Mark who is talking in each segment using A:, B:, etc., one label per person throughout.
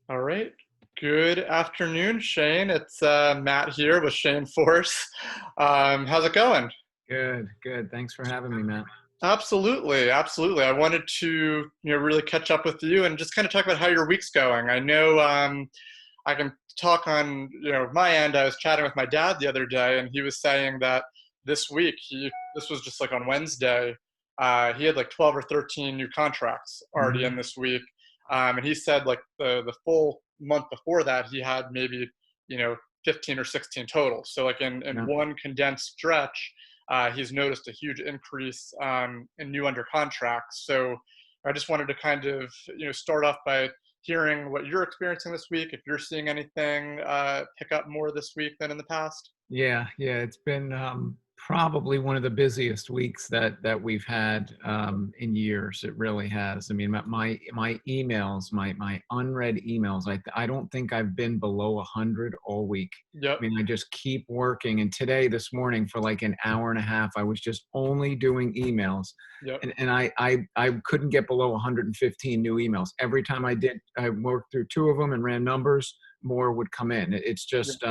A: All right. Good afternoon, Shane. It's Matt here with Shane Force. How's it going?
B: Good, good. Thanks for having me, Matt.
A: Absolutely, absolutely. I wanted to, really catch up with you and just kind of talk about how your week's going. I know I can talk on, my end. I was chatting with my dad the other day, and he was saying that this week, this was just like on Wednesday, he had like 12 or 13 new contracts already
B: Hmm.
A: in this week. And he said like the full month before that, he had maybe, you know, 15 or 16 total. So like in
B: Yeah.
A: one condensed stretch, he's noticed a huge increase in new under contracts. So I just wanted to kind of, start off by hearing what you're experiencing this week, if you're seeing anything pick up more this week than in the past.
B: Yeah. It's been probably one of the busiest weeks that we've had in years. It really has. I mean, my emails, my unread emails. I don't think I've been below 100 all week.
A: Yep.
B: I mean, I just keep working. And today, this morning, for like an hour and a half, I was just only doing emails,
A: Yep.
B: and I couldn't get below 115 new emails. Every time I worked through two of them and ran numbers, more would come in. It's
A: Yep.
B: just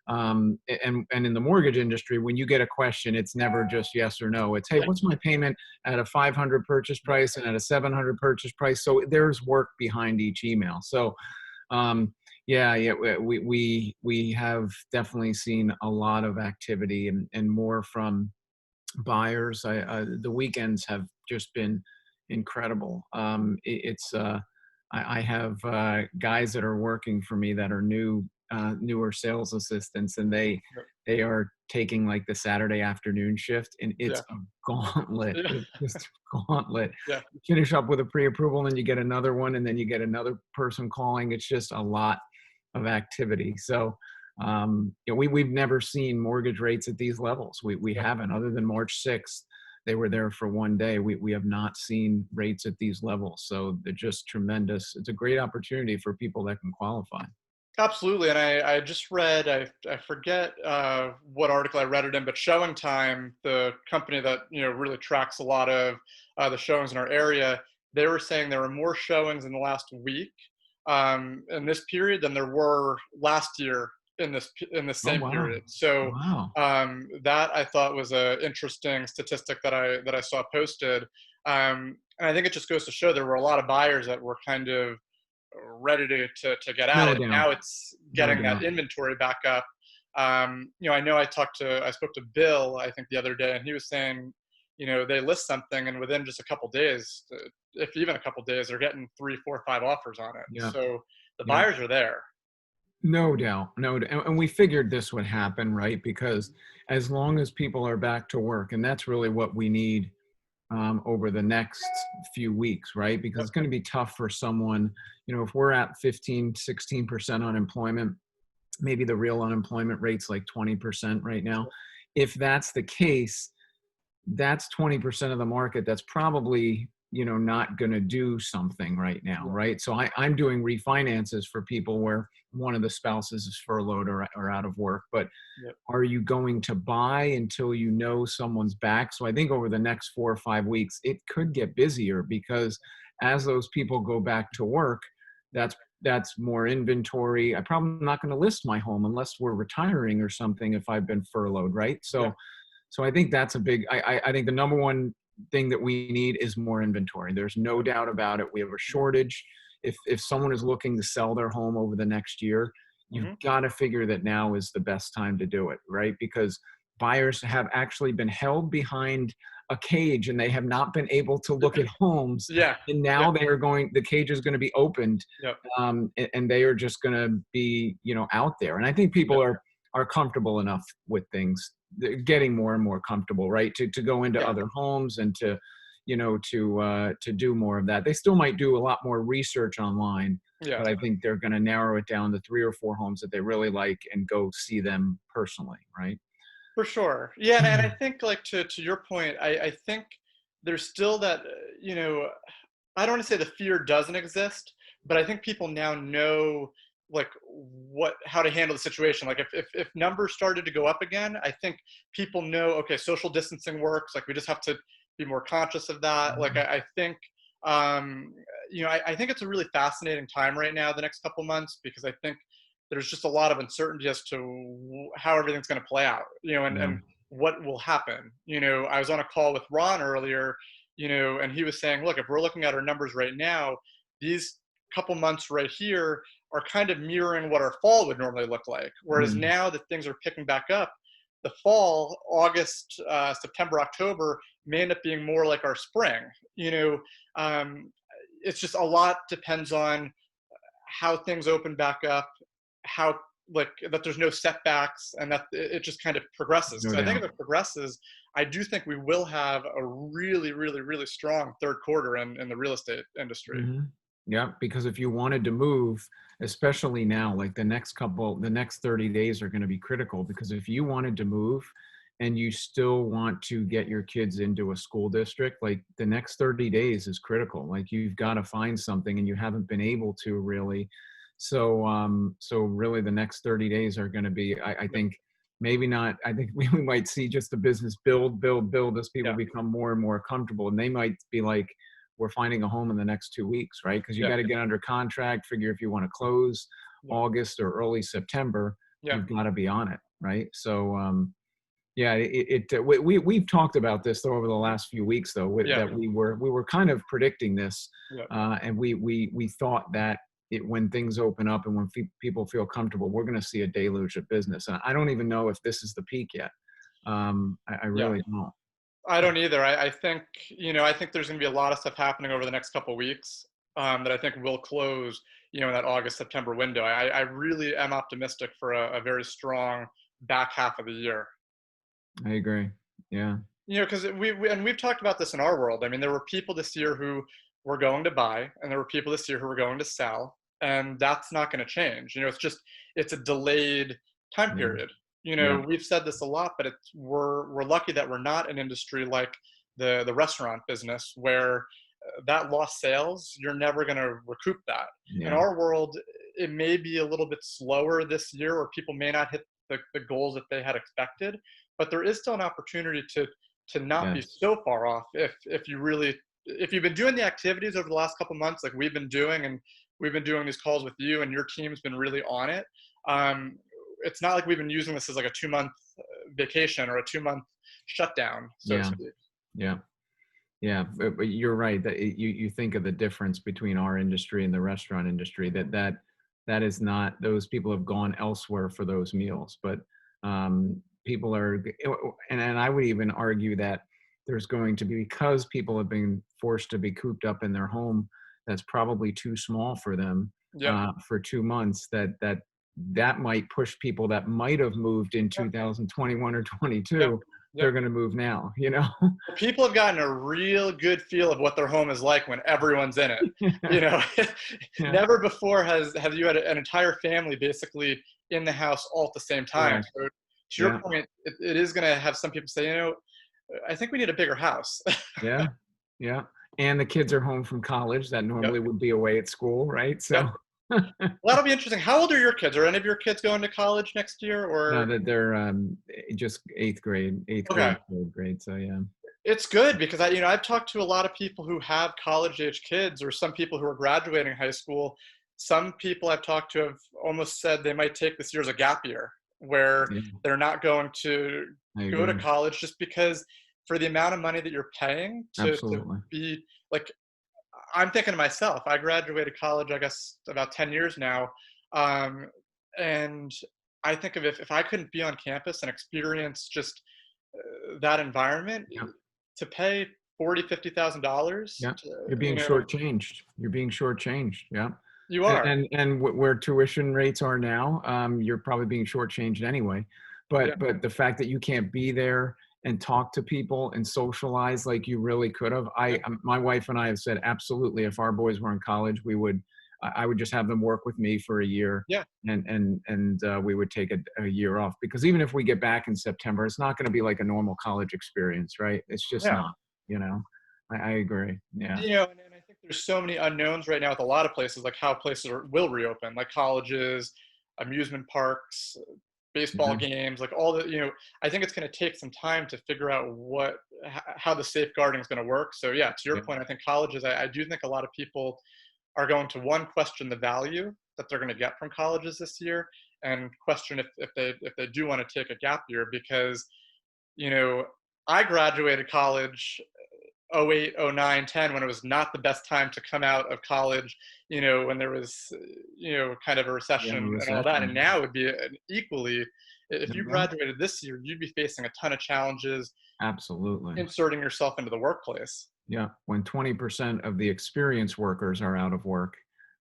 B: and in the mortgage industry, when you get a question, it's never just yes or no. It's, hey,
A: Yeah.
B: what's my payment at a 500 purchase
A: Yep.
B: price and at a 700 purchase price? So there's work behind each email. So yeah, we have definitely seen a lot of activity and more from buyers. The weekends have just been incredible. I have guys that are working for me that are newer sales assistants, and
A: Yep.
B: they are taking like the Saturday afternoon shift, and it's
A: Yeah.
B: a gauntlet.
A: Yeah.
B: It's just a gauntlet.
A: Yeah.
B: You finish up with a pre-approval, and then you get another one, and then you get another person calling. It's just a lot of activity. So we've never seen mortgage rates at these levels. We
A: Yeah.
B: haven't, other than March 6th. They were there for one day. We have not seen rates at these levels. So they're just tremendous. It's a great opportunity for people that can qualify.
A: Absolutely, and I just read, I forget what article I read it in, but Showing Time, the company that really tracks a lot of the showings in our area, they were saying there were more showings in the last week in this period than there were last year in the
B: Oh,
A: same
B: wow.
A: period. So
B: Wow.
A: that I thought was a interesting statistic that I saw posted, and I think it just goes to show there were a lot of buyers that were kind of ready to get at
B: No
A: it.
B: doubt.
A: Now it's
B: No
A: getting that
B: doubt.
A: inventory back up. I know I spoke to Bill, I think the other day, and he was saying, they list something and within just a couple days, if even a couple days, they're getting three, four, five offers on it.
B: Yeah.
A: So the
B: Yeah.
A: buyers are there.
B: No doubt. And we figured this would happen, right? Because as long as people are back to work, and that's really what we need over the next few weeks, right? Because
A: Yep.
B: it's going to be tough for someone, if we're at 15, 16% unemployment, maybe the real unemployment rate's like 20% right now. If that's the case, that's 20% of the market that's probably not going to do something right now,
A: Yeah.
B: right? So I'm doing refinances for people where one of the spouses is furloughed or out of work. But
A: Yep.
B: are you going to buy until someone's back? So I think over the next 4 or 5 weeks it could get busier, because as those people go back to work, that's more inventory. I'm probably not going to list my home unless we're retiring or something if I've been furloughed, right?
A: Yeah.
B: So I think that's a big. I think the number one thing that we need is more inventory. There's no doubt about it. We have a shortage. If someone is looking to sell their home over the next year, you've
A: Hmm.
B: got to figure that now is the best time to do it, right? Because buyers have actually been held behind a cage and they have not been able to look at homes.
A: Yeah.
B: And
A: Yeah.
B: now the cage is going to be opened,
A: Yep.
B: and they are just going to be, out there. And I think people
A: Yep.
B: are comfortable enough with things. They're getting more and more comfortable, right? To go into
A: Yeah.
B: other homes and to do more of that. They still might do a lot more research online,
A: Yeah.
B: but I think they're going to narrow it down to 3 or 4 homes that they really like and go see them personally, right?
A: For sure. Yeah, and I think like to your point, I think there's still that I don't want to say the fear doesn't exist, but I think people now know like what how to handle the situation. Like if numbers started to go up again, I think people know, okay, social distancing works. Like we just have to be more conscious of that. Like I think um, I think it's a really fascinating time right now, the next couple months, because I think there's just a lot of uncertainty as to how everything's going to play out,
B: Yeah.
A: and what will happen. I was on a call with Ron earlier, and he was saying, look, if we're looking at our numbers right now, these couple months right here are kind of mirroring what our fall would normally look like. Whereas
B: Mm.
A: now that things are picking back up, the fall, August, September, October, may end up being more like our spring. You know, um, it's just a lot depends on how things open back up, how like that there's no setbacks, and that it just kind of progresses.
B: No
A: Because I think
B: doubt.
A: if it progresses, I do think we will have a really, really, really strong third quarter in the real estate industry.
B: Hmm. Yeah, because if you wanted to move, especially now, like the next 30 days are going to be critical because if you wanted to move and you still want to get your kids into a school district, like the next 30 days is critical. Like you've got to find something and you haven't been able to really. So really the next 30 days are going to be, I
A: Yeah,
B: think, maybe not, I think we might see just the business build as people
A: yeah,
B: become more and more comfortable. And they might be like, we're finding a home in the next 2 weeks, right? Because you
A: yeah,
B: got to get under contract, figure if you want to close
A: yeah,
B: August or early September,
A: yeah,
B: you've got to be on it, right? Yeah, we've talked about this though over the last few weeks though,
A: yeah,
B: that we were kind of predicting this,
A: yeah.
B: and we thought that when things open up and when people feel comfortable, we're going to see a deluge of business. And I don't even know if this is the peak yet. I
A: Yeah.
B: really don't.
A: I don't either. I think, I think there's going to be a lot of stuff happening over the next couple of weeks, that I think will close, in that August, September window. I really am optimistic for a very strong back half of the year.
B: I agree. Yeah.
A: Because and we've talked about this in our world. I mean, there were people this year who were going to buy, and there were people this year who were going to sell, and that's not going to change. It's a delayed time
B: Yeah.
A: period.
B: Yeah.
A: We've said this a lot, but we're lucky that we're not an industry like the restaurant business where that lost sales, you're never going to recoup that. In
B: Yeah.
A: our world, it may be a little bit slower this year, or people may not hit the goals that they had expected, but there is still an opportunity to not be
B: Yes.
A: so far off if you've been doing the activities over the last couple months like we've been doing, and we've been doing these calls with you, and your team's been really on it. um, it's not like we've been using this as like a 2 month vacation or a 2 month shutdown, so to
B: Yeah.
A: speak.
B: Yeah. Yeah. But you're right that you think of the difference between our industry and the restaurant industry, that is not, those people have gone elsewhere for those meals, but people are, and I would even argue that there's going to be, because people have been forced to be cooped up in their home that's probably too small for them
A: Yep.
B: for 2 months, that might push people that might have moved in
A: Yep.
B: 2021 or
A: Yep.
B: 22. They're
A: Yep.
B: going to move now, you know.
A: Well, people have gotten a real good feel of what their home is like when everyone's in it. You know,
B: Yeah,
A: Never before have you had an entire family basically in the house all at the same time.
B: correct.
A: So to your
B: Yeah,
A: point, it is going to have some people say, I think we need a bigger house.
B: yeah, yeah. And the kids are home from college that
A: Yep.
B: normally would be away at school, right?
A: Yep.
B: So
A: Well, that'll be interesting. How old are your kids? Are any of your kids going to college next year?
B: now
A: Or
B: that they're just eighth
A: okay,
B: grade, third grade. So yeah,
A: it's good because I've talked to a lot of people who have college age kids, or some people who are graduating high school. Some people I've talked to have almost said they might take this year as a gap year, where
B: yeah,
A: they're not going to
B: I
A: go to
B: agree.
A: college just because for the amount of money that you're paying to
B: Absolutely.
A: be like, I'm thinking to myself, I graduated college, I guess, about 10 years now. Um, and I think of if I couldn't be on campus and experience just that environment,
B: Yeah,
A: to pay 40, $50,000,
B: yeah. You're being shortchanged. You're being shortchanged. Yeah.
A: you
B: And
A: are.
B: where tuition rates are now, you're probably being shortchanged anyway.
A: Yeah,
B: But the fact that you can't be there and talk to people and socialize like you really could have,
A: yeah,
B: my wife and I have said absolutely. If our boys were in college, I would just have them work with me for a year,
A: yeah,
B: and we would take a year off because even if we get back in September, it's not going to be like a normal college experience, right? It's just
A: yeah.
B: not. You know, I agree. Yeah.
A: And I think there's so many unknowns right now with a lot of places, like how places will reopen, like colleges, amusement parks. baseball
B: Yeah.
A: games, like all the, I think it's going to take some time to figure out how the safeguarding is going to work. So yeah, to your
B: Yeah.
A: point, I think colleges, I do think a lot of people are going to one, question the value that they're going to get from colleges this year, and question if they do want to take a gap year, because you know I graduated college 08, 09, 10, when it was not the best time to come out of college, when there was, kind of a
B: Yeah.
A: recession and all that. And
B: Recession.
A: now would be an equally, if you
B: Yeah.
A: graduated this year, you'd be facing a ton of challenges
B: Absolutely.
A: inserting yourself into the workplace.
B: Yeah. When 20% of the experienced workers are out of work,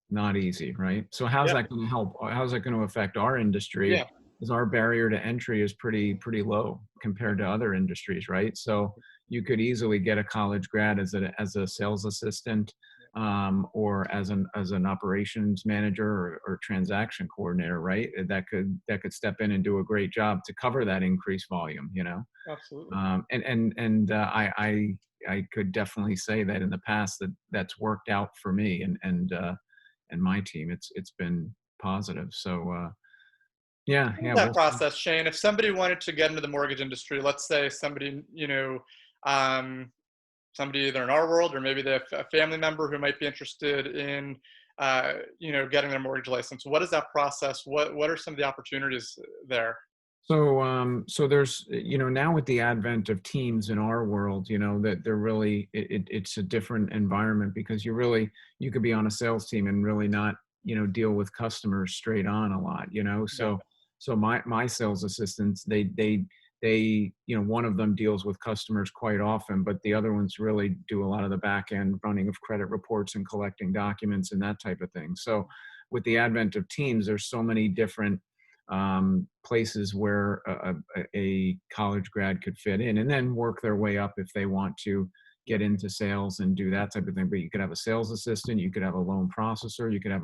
B: not easy, right? So how's
A: Yeah.
B: that going to help? How's that going to affect our industry?
A: Yeah.
B: Is our barrier to entry is pretty low compared to other industries, right? So you could easily get a college grad as a sales assistant, or as an operations manager, or transaction coordinator, right? That could step in and do a great job to cover that increased volume, you know.
A: Absolutely.
B: I could definitely say that in the past that's worked out for me and my team. It's been positive. So yeah,
A: That
B: we'll see.
A: process, Shane, if somebody wanted to get into the mortgage industry, let's say somebody, um, somebody either in our world, or maybe they have a family member who might be interested in, getting their mortgage license. What is that process? What are some of the opportunities there?
B: So there's, now with the advent of teams in our world, that they're really, it's a different environment, because you could be on a sales team and really not, deal with customers straight on a lot,
A: Yeah.
B: so my sales assistants, one of them deals with customers quite often, but the other ones really do a lot of the back end running of credit reports and collecting documents and that type of thing. So with the advent of teams, there's so many different places where a college grad could fit in, and then work their way up if they want to get into sales and do that type of thing. But you could have a sales assistant, you could have a loan processor, you could have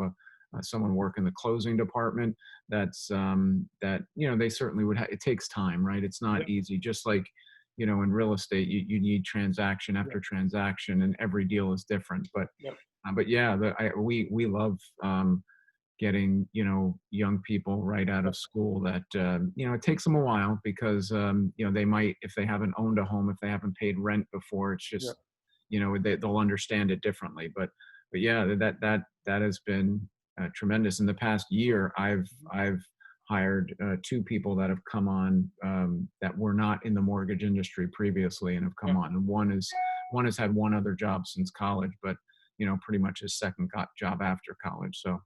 B: someone work in the closing department. That they certainly would. It takes time, right? It's not
A: Yeah.
B: easy. Just like in real estate, you need transaction
A: Yeah.
B: after transaction, and every deal is different.
A: Yeah.
B: But yeah, we love getting young people right out of school that it takes them a while, because they might, if they haven't owned a home, if they haven't paid rent before, it's
A: Yeah.
B: just they'll understand it differently. But yeah, that has been tremendous. In the past year, I've hired two people that have come on, that were not in the mortgage industry previously, and have
A: Yeah.
B: come on, and one has had one other job since college, but pretty much his second job after college. So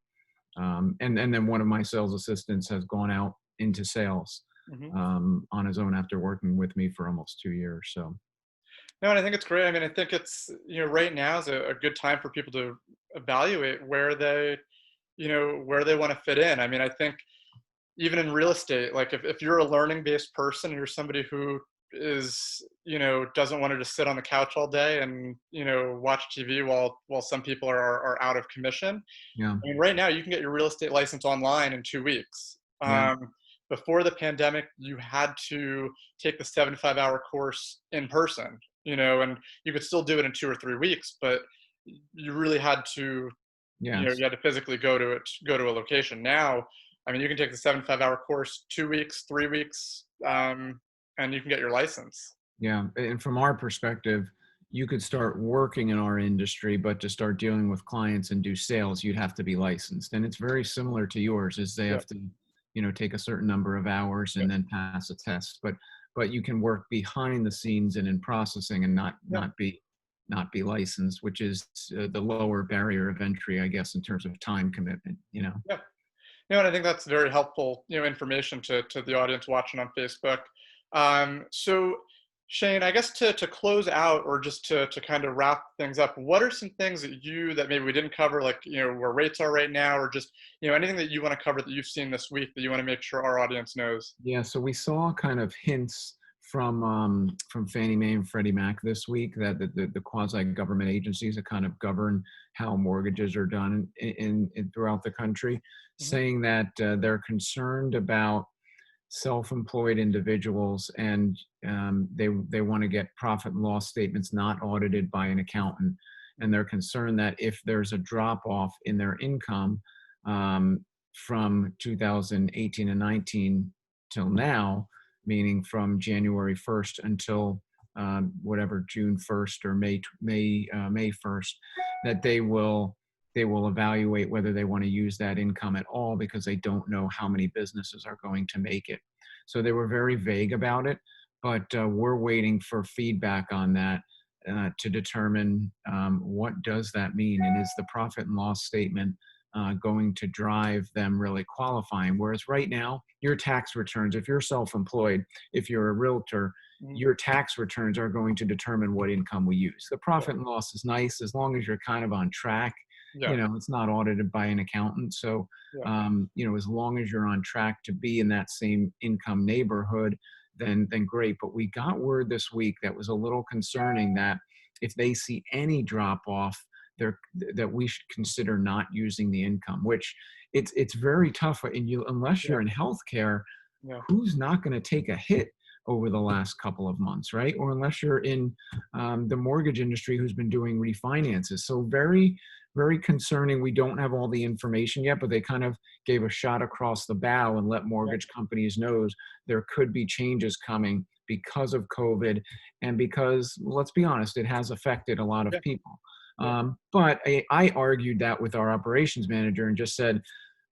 B: and then one of my sales assistants has gone out into sales
A: Hmm.
B: on his own after working with me for almost 2 years. So
A: No, and I think it's great. I mean, I think it's, right now is a good time for people to evaluate where they want to fit in. I mean, I think even in real estate, like if you're a learning based person and you're somebody who is, doesn't want to just sit on the couch all day and, watch TV while some people are out of commission.
B: yeah,
A: I mean, right now you can get your real estate license online in 2 weeks.
B: yeah,
A: Before the pandemic, you had to take the 75-hour course in person, and you could still do it in 2 or 3 weeks, but you really had to,
B: yes,
A: you had to physically go to a location. Now, I mean, you can take the 75-hour course 2 weeks, 3 weeks, and you can get your license.
B: yeah. And from our perspective, you could start working in our industry, but to start dealing with clients and do sales, you'd have to be licensed. And it's very similar to yours, is they
A: Yeah.
B: have to take a certain number of hours
A: Yeah.
B: and then pass a test. But you can work behind the scenes and in processing, and
A: Yeah.
B: not be licensed, which is the lower barrier of entry, I guess, in terms of time commitment.
A: Yeah. And I think that's very helpful, information to the audience watching on Facebook. So, Shane, I guess to close out, or just to kind of wrap things up, what are some things that maybe we didn't cover, like, where rates are right now, or just, anything that you want to cover that you've seen this week that you want to make sure our audience knows?
B: Yeah, so we saw kind of hints from Fannie Mae and Freddie Mac this week, that the quasi-government agencies that kind of govern how mortgages are done in throughout the country,
A: Hmm.
B: saying that they're concerned about self-employed individuals, and they want to get profit and loss statements not audited by an accountant, and they're concerned that if there's a drop off in their income, from 2018 and 19 till now, meaning from January 1st until whatever June 1st or May 1st, that they will evaluate whether they want to use that income at all because they don't know how many businesses are going to make it. So they were very vague about it, but we're waiting for feedback on that to determine what does that mean, and is the profit and loss statement going to drive them really qualifying. Whereas right now, your tax returns, if you're self-employed, if you're a realtor,
A: Mhm.
B: your tax returns are going to determine what income we use. The
A: Yeah.
B: profit and loss is nice as long as you're kind of on track.
A: Yeah.
B: It's not audited by an accountant. So,
A: Yeah.
B: as long as you're on track to be in that same income neighborhood, then great. But we got word this week that was a little concerning that if they see any drop off, that we should consider not using the income, which it's very tough. And unless
A: Yeah.
B: you're in healthcare,
A: Yeah.
B: who's not going to take a hit over the last couple of months, right? Or unless you're in the mortgage industry who's been doing refinances. So very, very concerning. We don't have all the information yet, but they kind of gave a shot across the bow and let
A: Yeah.
B: mortgage companies know there could be changes coming because of COVID and because, let's be honest, it has affected a lot of
A: Yeah.
B: people.
A: Yeah.
B: But I argued that with our operations manager and just said,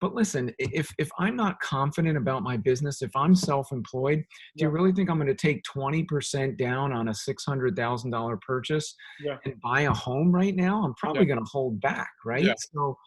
B: but listen, if I'm not confident about my business, if I'm self-employed, do you
A: Yeah.
B: really think I'm going to take 20% down on a $600,000 purchase
A: Yeah.
B: and buy a home right now? I'm
A: Yeah.
B: probably going to hold back,
A: Yeah.
B: right? So,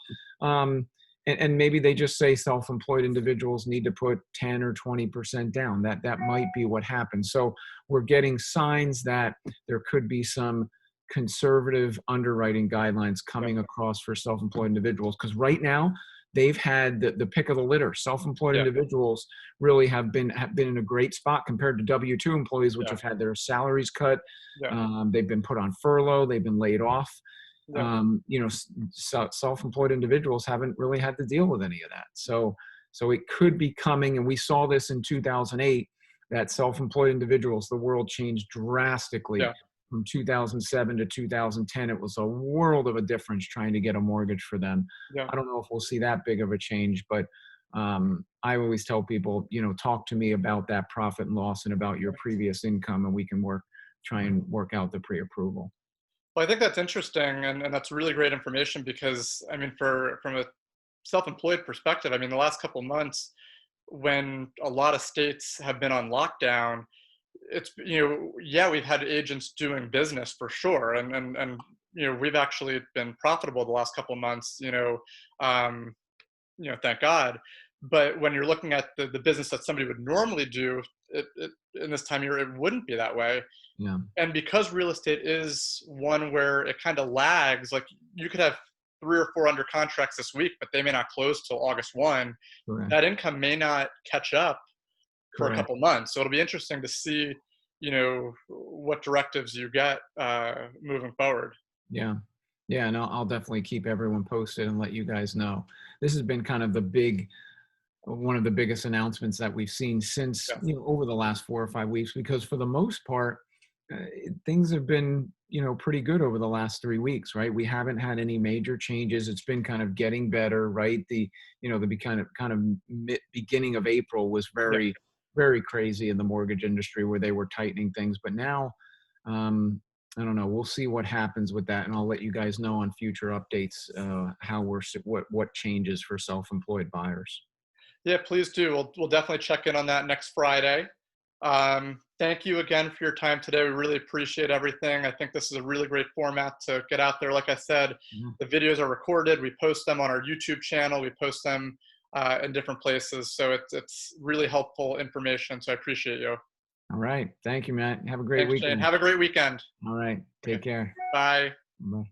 B: and maybe they just say self-employed individuals need to put 10 or 20% down. That might be what happens. So we're getting signs that there could be some conservative underwriting guidelines
A: Yeah.
B: coming across for self-employed individuals because right now they've had the pick of the litter. Self-employed
A: Yeah.
B: individuals really have been in a great spot compared to W-2 employees, which
A: Yeah.
B: have had their salaries cut.
A: Yeah.
B: They've been put on furlough. They've been laid off.
A: Yeah.
B: Self-employed individuals haven't really had to deal with any of that. So it could be coming, and we saw this in 2008. That self-employed individuals, the world changed drastically
A: Yeah.
B: from 2007 to 2010. It was a world of a difference trying to get a mortgage for them.
A: Yeah.
B: I don't know if we'll see that big of a change, but I always tell people, talk to me about that profit and loss and about your previous income, and we can try and work out the pre-approval.
A: Well, I think that's interesting, and that's really great information because, I mean, from a self-employed perspective, I mean, the last couple months, when a lot of states have been on lockdown, yeah, we've had agents doing business for sure, and we've actually been profitable the last couple of months, um, thank God. But when you're looking at the business that somebody would normally do, in this time of year, it wouldn't be that way.
B: Yeah,
A: And because real estate is one where it kind of lags, like you could have 3 or 4 under contracts this week, but they may not close till August 1.
B: correct,
A: That income may not catch up for a
B: correct.
A: couple months. So it'll be interesting to see, what directives you get moving forward.
B: Yeah. Yeah, and I'll definitely keep everyone posted and let you guys know. This has been kind of one of the biggest announcements that we've seen since,
A: Yeah.
B: over the last 4 or 5 weeks, because for the most part, things have been, pretty good over the last 3 weeks, right? We haven't had any major changes. It's been kind of getting better, right? The beginning of April was
A: Yeah.
B: very, very crazy in the mortgage industry where they were tightening things. But now, I don't know. We'll see what happens with that, and I'll let you guys know on future updates what changes for self-employed buyers.
A: Yeah, please do. We'll definitely check in on that next Friday. Thank you again for your time today. We really appreciate everything. I think this is a really great format to get out there. Like I said,
B: Mhm.
A: the videos are recorded. We post them on our YouTube channel. We post them in different places. So it's really helpful information. So I appreciate you.
B: All right. Thank you, Matt. Have a great
A: Thanks, Shane.
B: weekend.
A: Have a great weekend.
B: All right.
A: Okay.
B: Take care.
A: Bye.
B: Bye.